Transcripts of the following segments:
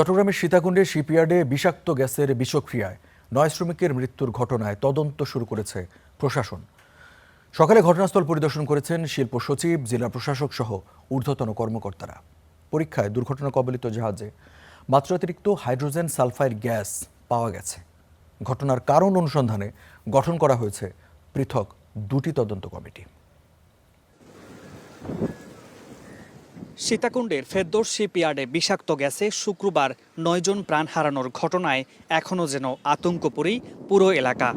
চট্টগ্রামের সীতাকুণ্ডে শিপইয়ার্ডে বিষাক্ত গ্যাসের বিষক্রিয়ায় 9 শ্রমিকের মৃত্যুর ঘটনায় তদন্ত শুরু করেছে প্রশাসন। সকালে ঘটনাস্থল পরিদর্শন করেছেন শিল্প সচিব, জেলা প্রশাসক সহ ঊর্ধ্বতন কর্মকর্তারা। পরীক্ষায় দুর্ঘটনা কবলিত জাহাজে মাত্রাতিরিক্ত হাইড্রোজেন সালফাইড গ্যাস পাওয়া গেছে। ঘটনার কারণ অনুসন্ধানে গঠন করা হয়েছে পৃথক দুটি তদন্ত কমিটি। সীতাকুণ্ডের ফেরদৌস শিপইয়ার্ডে বিষাক্ত গ্যাসে শুক্রবার 9 জন প্রাণ হারানোর ঘটনায় এখনও যেন আতঙ্কপুরী পুরো এলাকা।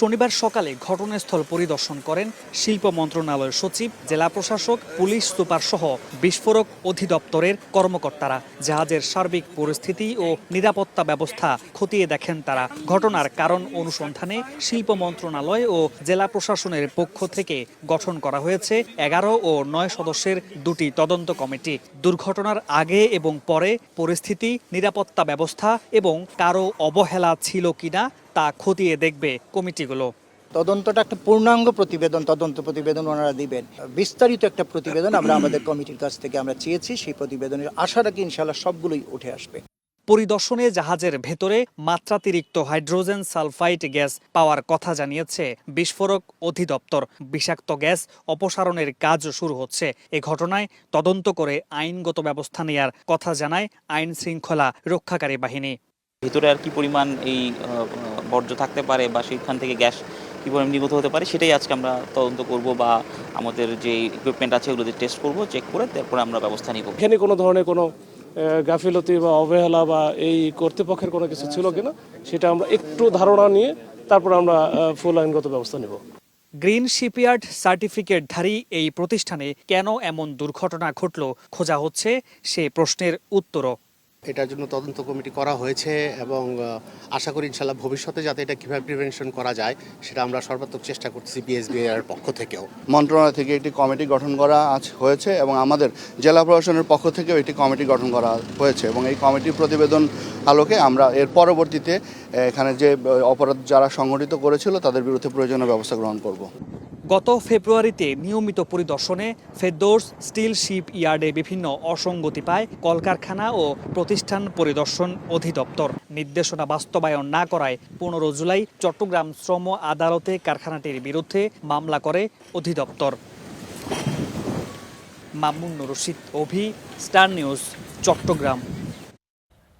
শনিবার সকালে ঘটনাস্থল পরিদর্শন করেন শিল্প মন্ত্রণালয়ের সচিব, জেলা প্রশাসক, পুলিশ সুপার সহ বিস্ফোরক অধিদপ্তরের কর্মকর্তারা। জাহাজের সার্বিক পরিস্থিতি ও নিরাপত্তা ব্যবস্থা খতিয়ে দেখেন তারা। ঘটনার কারণ অনুসন্ধানে শিল্প মন্ত্রণালয় ও জেলা প্রশাসনের পক্ষ থেকে গঠন করা হয়েছে 11 ও 9 সদস্যের দুটি তদন্ত কমিটি। দুর্ঘটনার আগে এবং পরে পরিস্থিতি, নিরাপত্তা ব্যবস্থা এবং কারো অবহেলা ছিল কিনা তা খতিয়ে দেখবে কমিটিগুলো। তদন্তটা একটা পূর্ণাঙ্গ প্রতিবেদন, তদন্ত প্রতিবেদন ওনারা দিবেন। বিস্তারিত একটা প্রতিবেদন আমরা আমাদের কমিটির কাছ থেকে আমরা চেয়েছি। সেই প্রতিবেদনের আশা রাখি ইনশাআল্লাহ সবগুলোই উঠে আসবে। পরিদর্শনে জাহাজের ভেতরে মাত্রাতিরিক্ত হাইড্রোজেন সালফাইড গ্যাস পাওয়ার কথা জানিয়েছে বিস্ফোরক অধিদপ্তর। বিষাক্ত গ্যাস অপসারণের কাজ শুরু হচ্ছে। এ ঘটনায় তদন্ত করে আইনগত ব্যবস্থা নেয়ার কথা জানায় আইন শৃঙ্খলা রক্ষাকারী বাহিনী। ভিতরে আর কি পরিমাণ এই বর্জ্য থাকতে পারে বা সেইখান থেকে গ্যাস কী পরিমাণ নির্গত হতে পারে সেটাই আজকে আমরা তদন্ত করব বা আমাদের যে ইকুইপমেন্ট আছে ওগুলো টেস্ট করব, চেক করে তারপরে আমরা ব্যবস্থা নিব। এখানে কোনো ধরনের কোনো গাফিলতি বা অবহেলা বা এই কর্তৃপক্ষের কোনো কিছু ছিল কিনা সেটা আমরা একটু ধারণা নিয়ে তারপর আমরা ফুল আইনগত ব্যবস্থা নেব। গ্রিন শিপইয়ার্ড সার্টিফিকেটধারী এই প্রতিষ্ঠানে কেন এমন দুর্ঘটনা ঘটল খোঁজা হচ্ছে সে প্রশ্নের উত্তরও। এটার জন্য তদন্ত কমিটি করা হয়েছে এবং আশা করি ইনশাল্লাহ ভবিষ্যতে যাতে এটা কীভাবে প্রিভেনশন করা যায় সেটা আমরা সর্বাত্মক চেষ্টা করতেছি বিএসবিআর পক্ষ থেকেও। মন্ত্রণালয় থেকে একটি কমিটি গঠন করা হয়েছে এবং আমাদের জেলা প্রশাসনের পক্ষ থেকেও একটি কমিটি গঠন করা হয়েছে এবং এই কমিটির প্রতিবেদন আলোকে আমরা এর পরবর্তীতে এখানে যে অপরাধ যারা সংগঠিত করেছিল তাদের বিরুদ্ধে প্রয়োজনীয় ব্যবস্থা গ্রহণ করব। গত ফেব্রুয়ারিতে নিয়মিত পরিদর্শনে ফেরদৌস স্টিল শিপ ইয়ার্ডে বিভিন্ন অসঙ্গতি পায় কলকারখানা ও প্রতিষ্ঠান পরিদর্শন অধিদপ্তর। নির্দেশনা বাস্তবায়ন না করায় 15 জুলাই চট্টগ্রাম শ্রম আদালতে কারখানাটির বিরুদ্ধে মামলা করে অধিদপ্তর। মামুনুর রশিদ, অভি, স্টার নিউজ, চট্টগ্রাম।